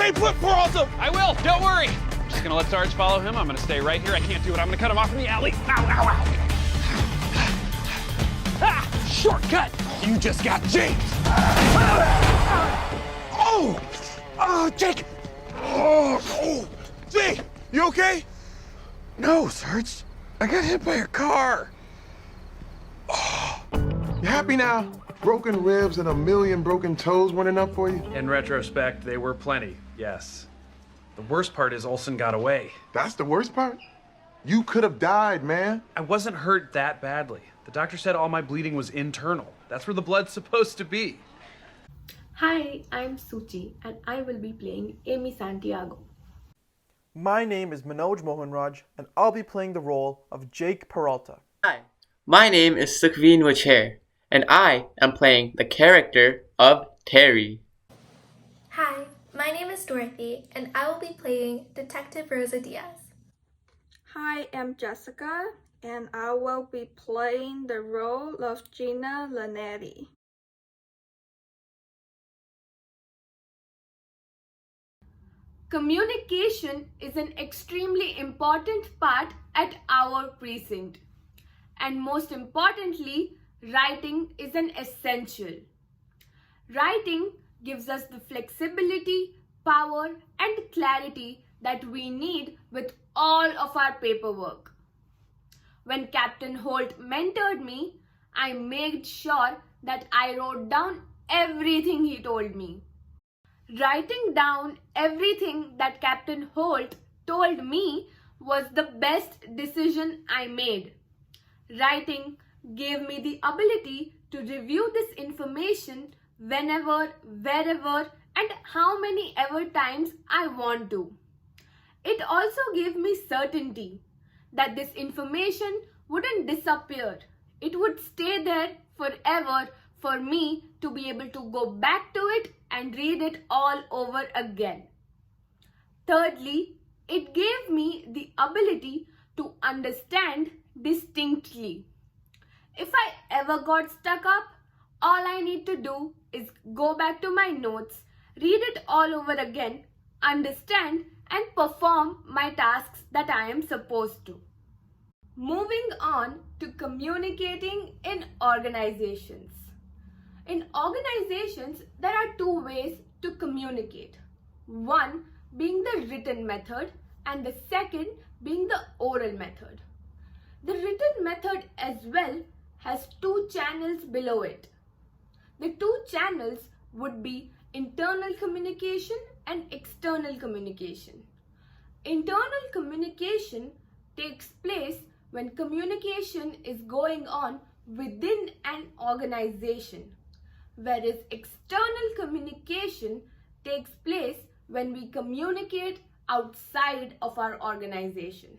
Stay put, Peralta! I will, don't worry. I'm just gonna let Sarge follow him. I'm gonna stay right here. I can't do it. I'm gonna cut him off in the alley. Ow, ow, ow. Ah, shortcut. You just got James! Oh! Oh, Jake! Oh! Jake, you okay? No, Serge. I got hit by a car. Oh. You happy now? Broken ribs and a million broken toes weren't enough for you? In retrospect, they were plenty, yes. The worst part is Olsen got away. That's the worst part? You could have died, man. I wasn't hurt that badly. The doctor said all my bleeding was internal. That's where the blood's supposed to be. Hi, I'm Suchi and I will be playing Amy Santiago. My name is Manoj Mohanraj and I'll be playing the role of Jake Peralta. Hi, my name is Sukhveen Wachair, and I am playing the character of Terry. Hi, my name is Dorothy, and I will be playing Detective Rosa Diaz. Hi, I'm Jessica, and I will be playing the role of Gina Lanetti. Communication is an extremely important part at our precinct. And most importantly, writing is an essential. Writing gives us the flexibility, power, and clarity that we need with all of our paperwork. When Captain Holt mentored me, I made sure that I wrote down everything he told me. Writing down everything that Captain Holt told me was the best decision I made. Writing gave me the ability to review this information whenever, wherever, and how many ever times I want to. It also gave me certainty that this information wouldn't disappear. It would stay there forever for me to be able to go back to it and read it all over again. Thirdly, it gave me the ability to understand distinctly. If I ever got stuck up, all I need to do is go back to my notes, read it all over again, understand and perform my tasks that I am supposed to. Moving on to communicating in organizations. In organizations, there are two ways to communicate. One being the written method and the second being the oral method. The written method as well has two channels below it. The two channels would be internal communication and external communication. Internal communication takes place when communication is going on within an organization, whereas external communication takes place when we communicate outside of our organization.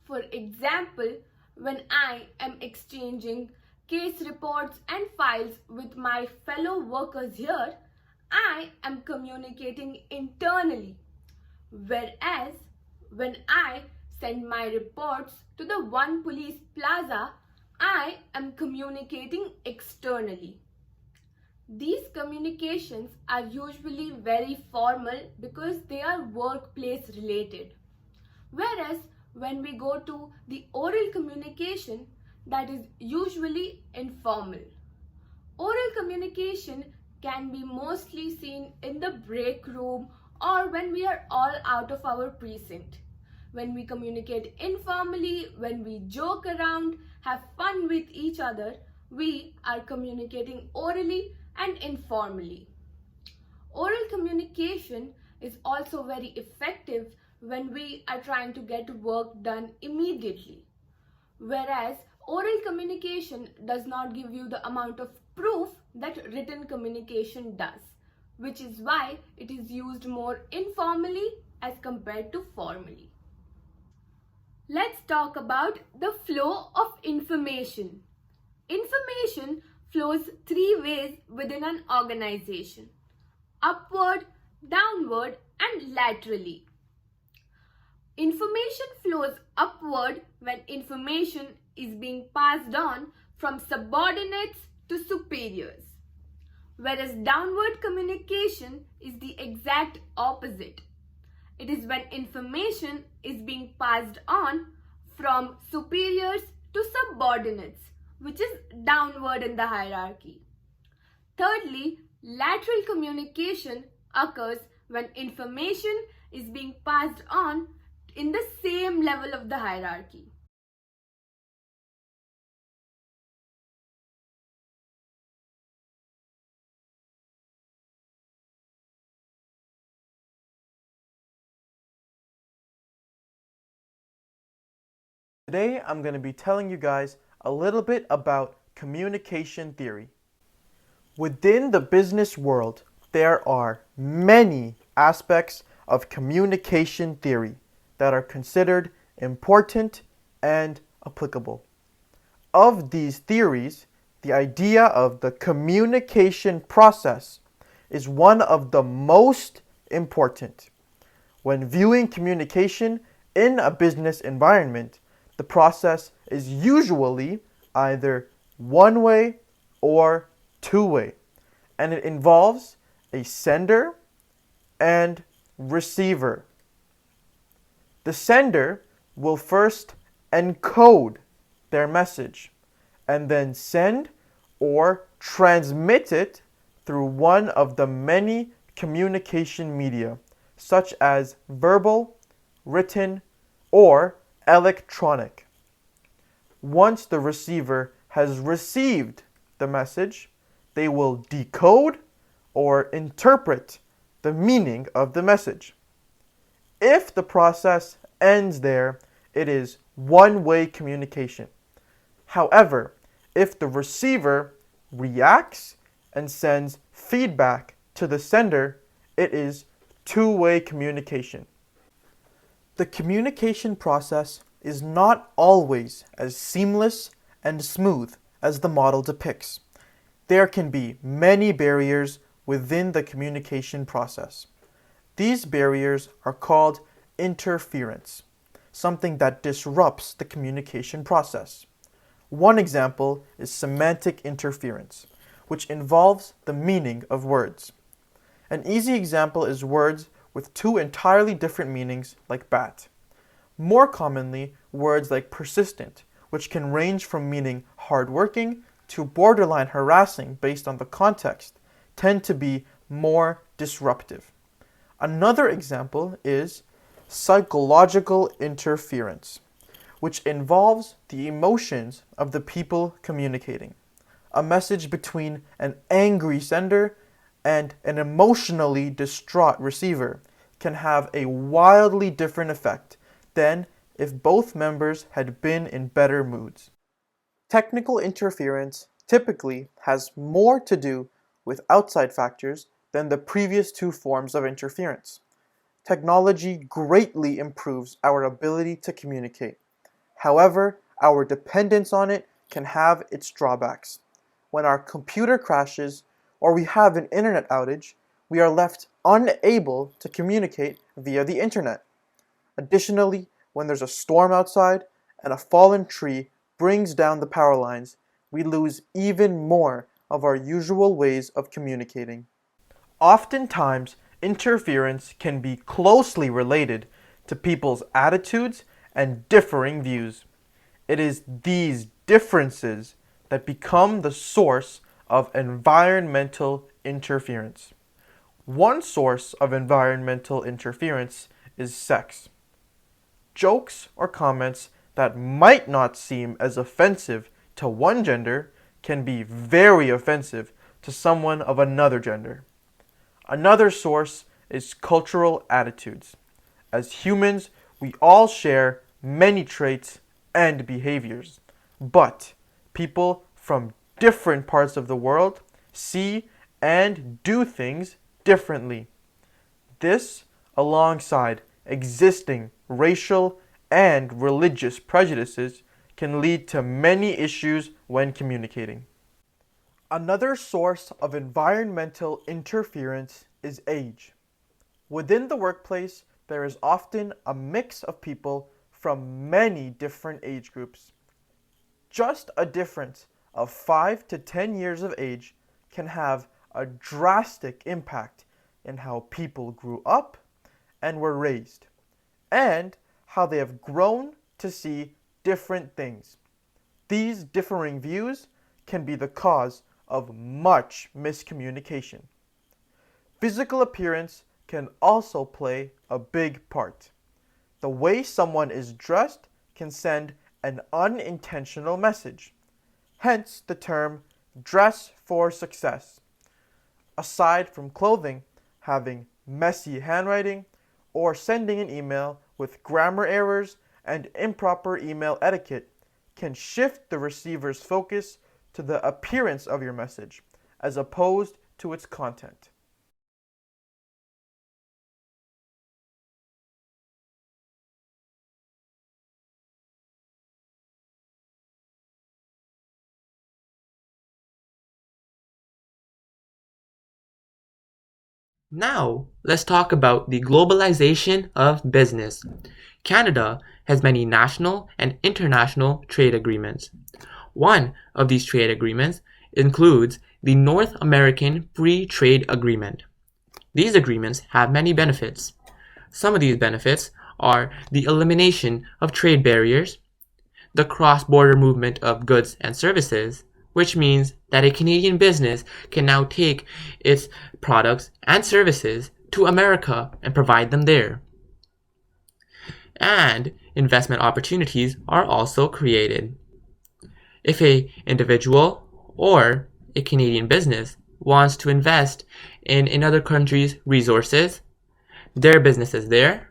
For example, when I am exchanging case reports and files with my fellow workers here, I am communicating internally, whereas when I send my reports to the One Police Plaza, I am communicating externally. These communications are usually very formal because they are workplace related, whereas when we go to the oral communication, that is usually informal. Oral communication can be mostly seen in the break room or when we are all out of our precinct. When we communicate informally, when we joke around, have fun with each other, we are communicating orally and informally. Oral communication is also very effective when we are trying to get work done immediately, whereas oral communication does not give you the amount of proof that written communication does, which is why it is used more informally as compared to formally. Let's talk about the flow of information. Information flows three ways within an organization: upward, downward, and laterally. Information flows upward when information is being passed on from subordinates to superiors, whereas downward communication is the exact opposite. It is when information is being passed on from superiors to subordinates, which is downward in the hierarchy. Thirdly, lateral communication occurs when information is being passed on in the same level of the hierarchy. Today I'm going to be telling you guys a little bit about communication theory. Within the business world, there are many aspects of communication theory that are considered important and applicable. Of these theories, the idea of the communication process is one of the most important. When viewing communication in a business environment, the process is usually either one-way or two-way, and it involves a sender and receiver. The sender will first encode their message and then send or transmit it through one of the many communication media, such as verbal, written, or electronic. Once the receiver has received the message, they will decode or interpret the meaning of the message. If the process ends there, it is one-way communication. However, if the receiver reacts and sends feedback to the sender, it is two-way communication. The communication process is not always as seamless and smooth as the model depicts. There can be many barriers within the communication process. These barriers are called interference, something that disrupts the communication process. One example is semantic interference, which involves the meaning of words. An easy example is words with two entirely different meanings, like bat. More commonly, words like persistent, which can range from meaning hardworking to borderline harassing based on the context, tend to be more disruptive. Another example is psychological interference, which involves the emotions of the people communicating. A message between an angry sender and an emotionally distraught receiver can have a wildly different effect than if both members had been in better moods. Technical interference typically has more to do with outside factors than the previous two forms of interference. Technology greatly improves our ability to communicate. However, our dependence on it can have its drawbacks. When our computer crashes or we have an internet outage, we are left unable to communicate via the internet. Additionally, when there's a storm outside and a fallen tree brings down the power lines, we lose even more of our usual ways of communicating. Oftentimes, interference can be closely related to people's attitudes and differing views. It is these differences that become the source of environmental interference. One source of environmental interference is sex. Jokes or comments that might not seem as offensive to one gender can be very offensive to someone of another gender. Another source is cultural attitudes. As humans, we all share many traits and behaviors, but people from different parts of the world see and do things differently. This, alongside existing racial and religious prejudices, can lead to many issues when communicating. Another source of environmental interference is age. Within the workplace, there is often a mix of people from many different age groups. Just a difference of 5 to 10 years of age can have a drastic impact in how people grew up and were raised, and how they have grown to see different things. These differing views can be the cause of much miscommunication. Physical appearance can also play a big part. The way someone is dressed can send an unintentional message, hence the term dress for success. Aside from clothing, having messy handwriting or sending an email with grammar errors and improper email etiquette can shift the receiver's focus to the appearance of your message as opposed to its content. Now, let's talk about the globalization of business. Canada has many national and international trade agreements. One of these trade agreements includes the North American Free Trade Agreement. These agreements have many benefits. Some of these benefits are the elimination of trade barriers, the cross-border movement of goods and services, which means that a Canadian business can now take its products and services to America and provide them there. And investment opportunities are also created. If an individual or a Canadian business wants to invest in another country's resources, their businesses there,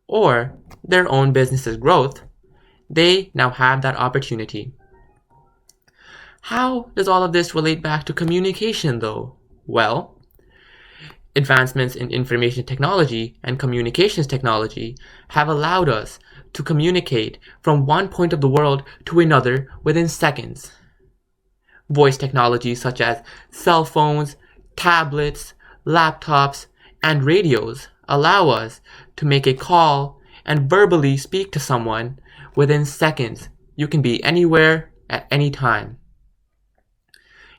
or their own business's growth, they now have that opportunity. How does all of this relate back to communication though? Well, advancements in information technology and communications technology have allowed us to communicate from one point of the world to another within seconds. Voice technologies such as cell phones, tablets, laptops, and radios allow us to make a call and verbally speak to someone within seconds. You can be anywhere at any time.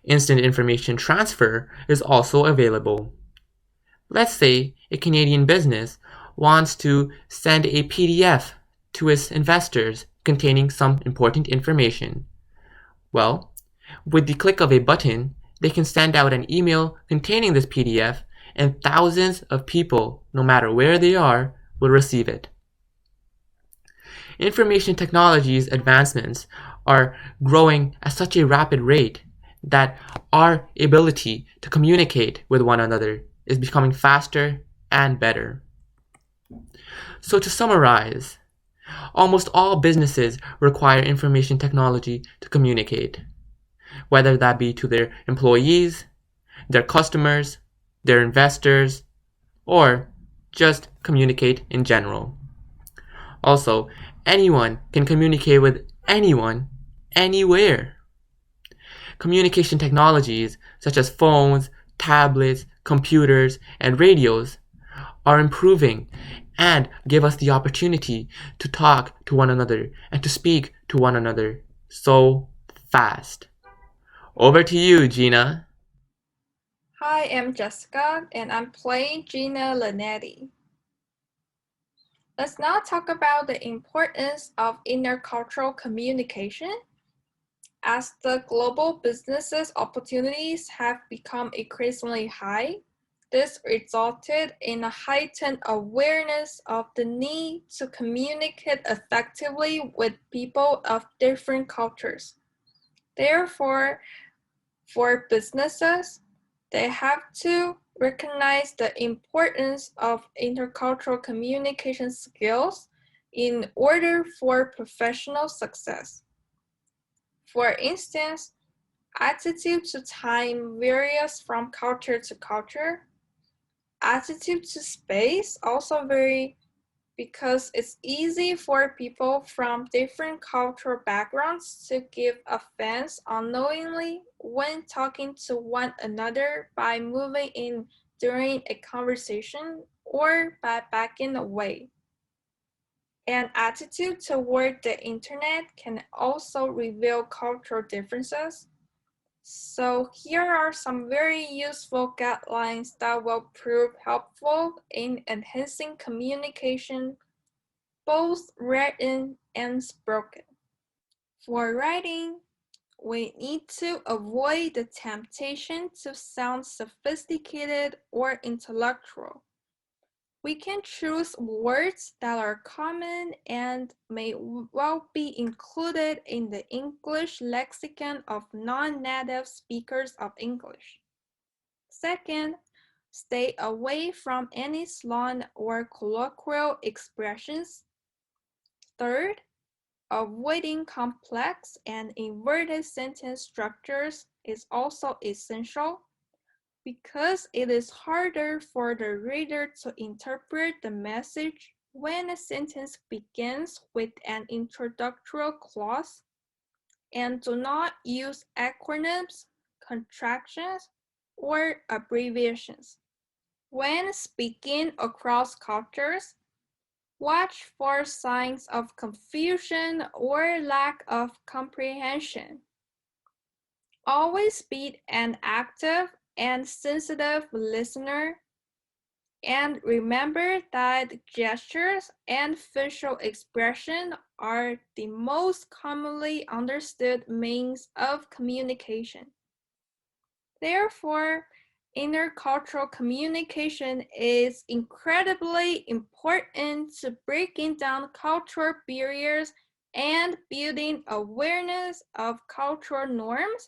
Instant information transfer is also available. Let's say a Canadian business wants to send a PDF to its investors containing some important information. Well, with the click of a button, they can send out an email containing this PDF, and thousands of people, no matter where they are, will receive it. Information technology's advancements are growing at such a rapid rate that our ability to communicate with one another is becoming faster and better. So to summarize, almost all businesses require information technology to communicate, whether that be to their employees, their customers, their investors, or just communicate in general. Also, anyone can communicate with anyone, anywhere. Communication technologies such as phones, tablets, computers, and radios are improving and give us the opportunity to talk to one another and to speak to one another so fast. Over to you, Gina. Hi, I'm Jessica, and I'm playing Gina Lanetti. Let's now talk about the importance of intercultural communication. As the global businesses opportunities have become increasingly high, this resulted in a heightened awareness of the need to communicate effectively with people of different cultures. Therefore, for businesses, they have to recognize the importance of intercultural communication skills in order for professional success. For instance, attitude to time varies from culture to culture. Attitude to space also vary because it's easy for people from different cultural backgrounds to give offense unknowingly when talking to one another by moving in during a conversation or by backing away. An attitude toward the internet can also reveal cultural differences. So here are some very useful guidelines that will prove helpful in enhancing communication, both written and spoken. For writing, we need to avoid the temptation to sound sophisticated or intellectual. We can choose words that are common and may well be included in the English lexicon of non-native speakers of English. Second, stay away from any slang or colloquial expressions. Third, avoiding complex and inverted sentence structures is also essential, because it is harder for the reader to interpret the message when a sentence begins with an introductory clause, and do not use acronyms, contractions, or abbreviations. When speaking across cultures, watch for signs of confusion or lack of comprehension. Always be an active and sensitive listener, and remember that gestures and facial expression are the most commonly understood means of communication. Therefore, intercultural communication is incredibly important to breaking down cultural barriers and building awareness of cultural norms,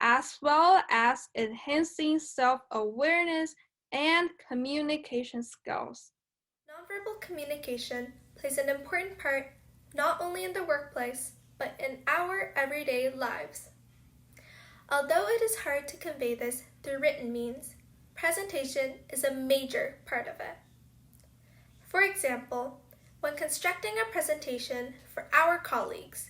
as well as enhancing self-awareness and communication skills. Nonverbal communication plays an important part not only in the workplace, but in our everyday lives. Although it is hard to convey this through written means, presentation is a major part of it. For example, when constructing a presentation for our colleagues,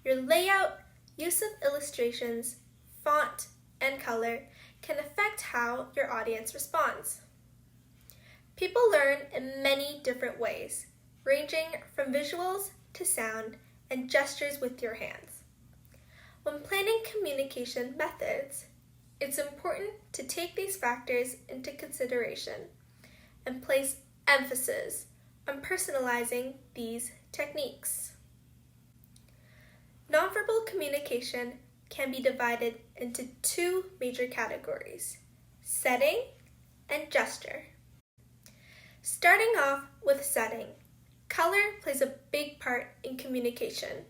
your layout, use of illustrations, font, and color can affect how your audience responds. People learn in many different ways, ranging from visuals to sound and gestures with your hands. When planning communication methods, it's important to take these factors into consideration and place emphasis on personalizing these techniques. Nonverbal communication can be divided into two major categories: setting and gesture. Starting off with setting, color plays a big part in communication.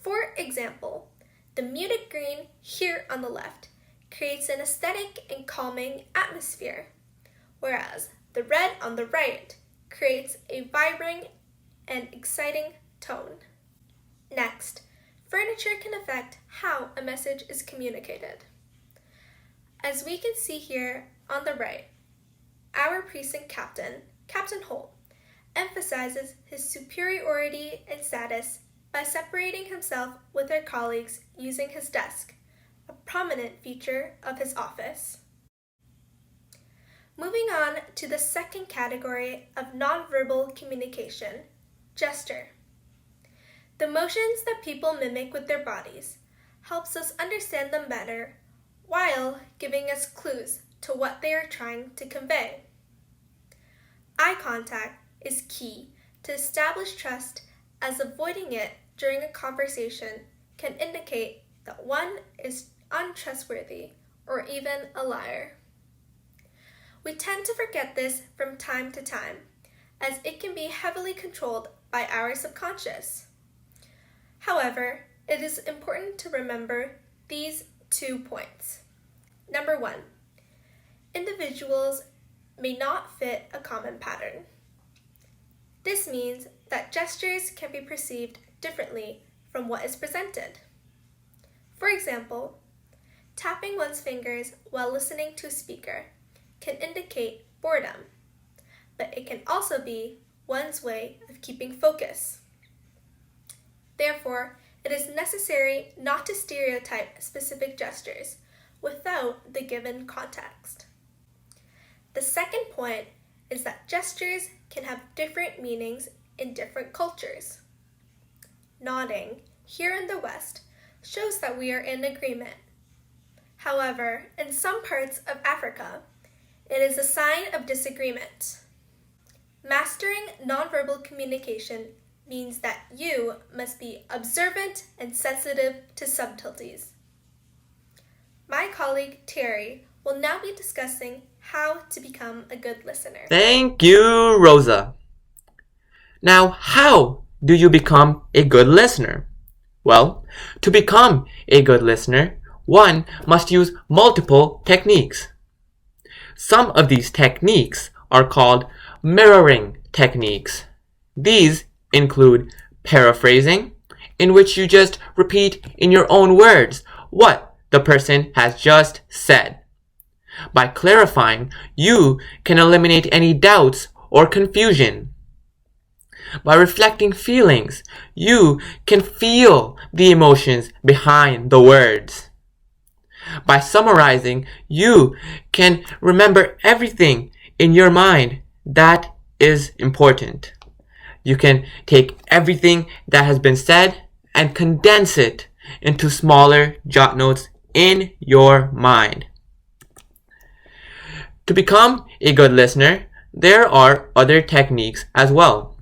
For example, the muted green here on the left creates an aesthetic and calming atmosphere, whereas the red on the right creates a vibrant and exciting tone. Next, furniture can affect how a message is communicated. As we can see here on the right, our precinct captain, Captain Holt, emphasizes his superiority and status by separating himself with our colleagues using his desk, a prominent feature of his office. Moving on to the second category of nonverbal communication, gesture. The motions that people mimic with their bodies helps us understand them better while giving us clues to what they are trying to convey. Eye contact is key to establish trust, as avoiding it during a conversation can indicate that one is untrustworthy or even a liar. We tend to forget this from time to time, as it can be heavily controlled by our subconscious. However, it is important to remember these 2 points. Number 1, individuals may not fit a common pattern. This means that gestures can be perceived differently from what is presented. For example, tapping one's fingers while listening to a speaker can indicate boredom, but it can also be one's way of keeping focus. Therefore, it is necessary not to stereotype specific gestures without the given context. The second point is that gestures can have different meanings in different cultures. Nodding, here in the West, shows that we are in agreement. However, in some parts of Africa, it is a sign of disagreement. Mastering nonverbal communication means that you must be observant and sensitive to subtleties. My colleague Terry will now be discussing how to become a good listener. Thank you, Rosa. Now, how do you become a good listener? Well, to become a good listener, one must use multiple techniques. Some of these techniques are called mirroring techniques. These include paraphrasing, in which you just repeat in your own words what the person has just said. By clarifying, you can eliminate any doubts or confusion. By reflecting feelings, you can feel the emotions behind the words. By summarizing, you can remember everything in your mind that is important. You can take everything that has been said and condense it into smaller jot notes in your mind. To become a good listener, there are other techniques as well.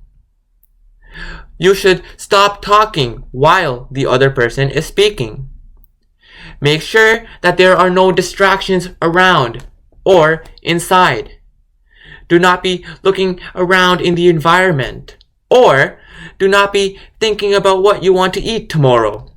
You should stop talking while the other person is speaking. Make sure that there are no distractions around or inside. Do not be looking around in the environment, or do not be thinking about what you want to eat tomorrow.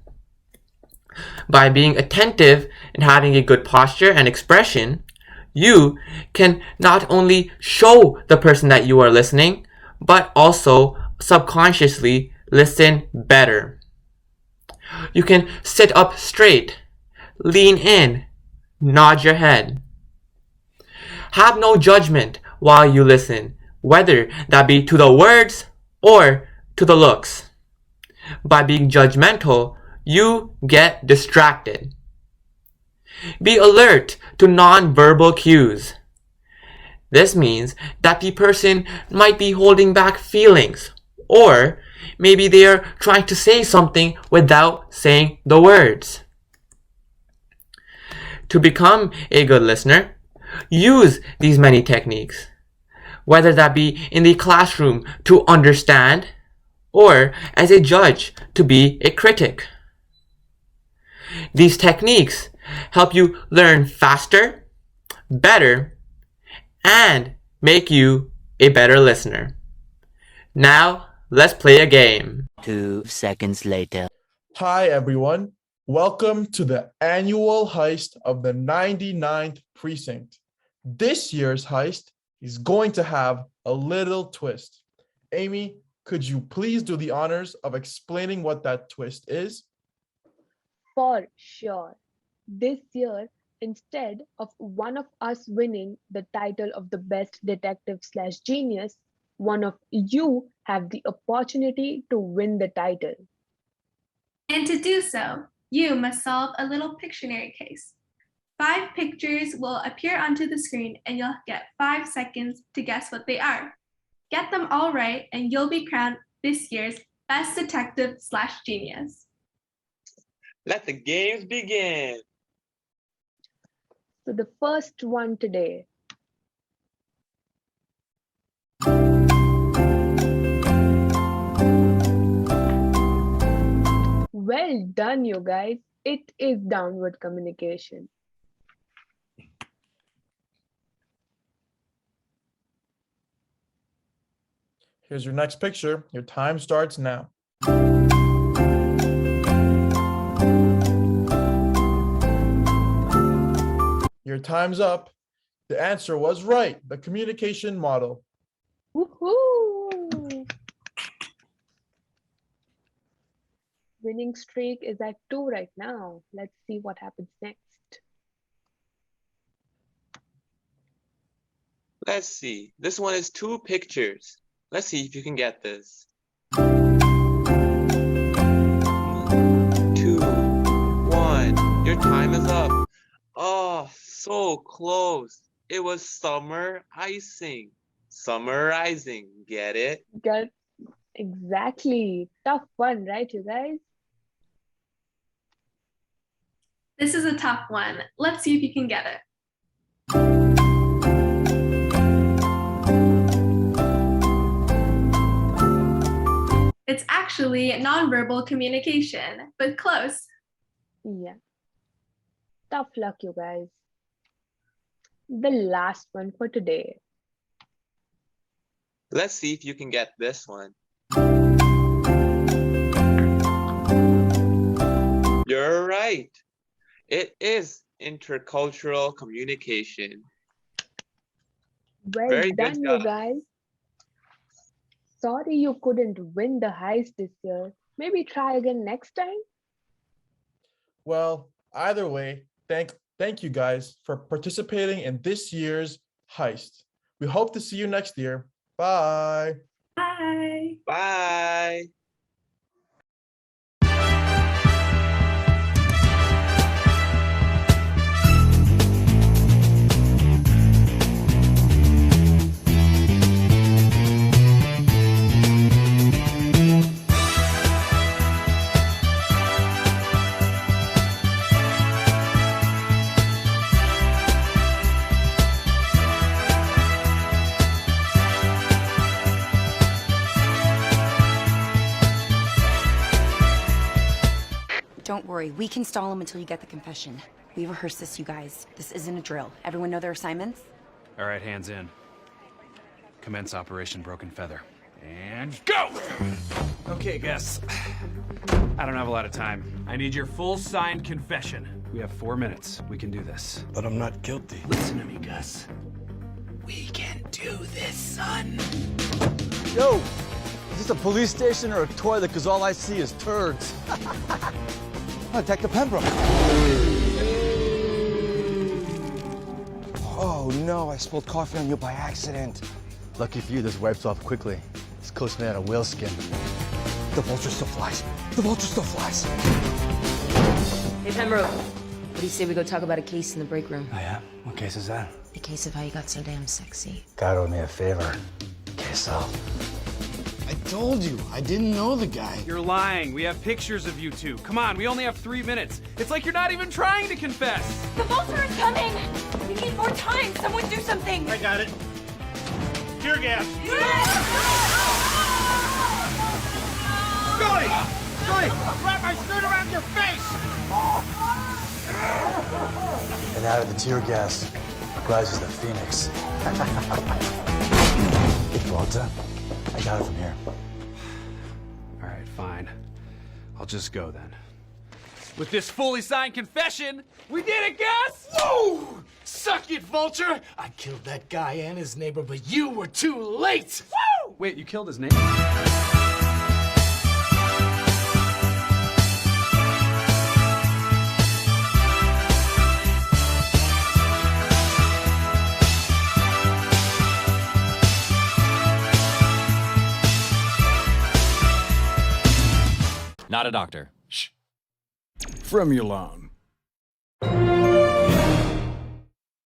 By being attentive and having a good posture and expression, you can not only show the person that you are listening, but also subconsciously listen better. You can sit up straight, lean in, nod your head. Have no judgment while you listen, whether that be to the words or to the looks. By being judgmental, you get distracted. Be alert to non-verbal cues. This means that the person might be holding back feelings, or maybe they are trying to say something without saying the words. To become a good listener, use these many techniques, whether that be in the classroom to understand, or as a judge to be a critic. These techniques help you learn faster, better, and make you a better listener. Now, let's play a game. 2 seconds later. Hi, everyone. Welcome to the annual heist of the 99th Precinct. This year's heist is going to have a little twist. Amy, could you please do the honors of explaining what that twist is? For sure. This year, instead of one of us winning the title of the best detective/genius, one of you have the opportunity to win the title. And to do so, you must solve a little Pictionary case. 5 pictures will appear onto the screen and you'll get 5 seconds to guess what they are. Get them all right and you'll be crowned this year's best detective/genius. Let the games begin. So the first one today. Well done, you guys. It is downward communication. Here's your next picture. Your time starts now. Your time's up. The answer was right. The communication model. Woohoo! Winning streak is at 2 right now. Let's see what happens next. Let's see. This one is 2 pictures. Let's see if you can get this. 2, 1. Your time is up. Oh, so close. It was summarizing. Summarizing. Get it? Good. Exactly. Tough one, right, you guys? This is a tough one. Let's see if you can get it. It's actually nonverbal communication, but close. Yeah. Tough luck, you guys. The last one for today. Let's see if you can get this one. You're right. It is intercultural communication. Well Very good done, you job. guys. Sorry you couldn't win the heist this year. Maybe try again next time. Well, either way, thank you guys for participating in this year's heist. We hope to see you next year. Bye. Bye. Bye. Don't worry, we can stall him until you get the confession. We rehearsed this, you guys. This isn't a drill. Everyone know their assignments? All right, hands in. Commence Operation Broken Feather. And go! Okay, Gus. I don't have a lot of time. I need your full signed confession. We have 4 minutes. We can do this. But I'm not guilty. Listen to me, Gus. We can do this, son. Yo, is this a police station or a toilet? Because all I see is turds. Oh, Detective Pembroke. Oh no, I spilled coffee on you by accident. Lucky for you, this wipes off quickly. This coat's made out of whale skin. The vulture still flies. The vulture still flies. Hey, Pembroke. What do you say we go talk about a case in the break room? Oh yeah? What case is that? The case of how you got so damn sexy. God owed me a favor. Queso. I told you, I didn't know the guy. You're lying. We have pictures of you two. Come on, we only have 3 minutes. It's like you're not even trying to confess. The vulture is coming! We need more time! Someone do something! I got it. Tear gas. Billy! Billy! Wrap my skirt around your face! And out of the tear gas rises the phoenix. Hey, Walter. I got it from here. All right, fine. I'll just go then. With this fully signed confession, we did it, Gus! Whoa! Suck it, Vulture! I killed that guy and his neighbor, but you were too late! Woo! Wait, you killed his neighbor? Not a doctor. From your lawn.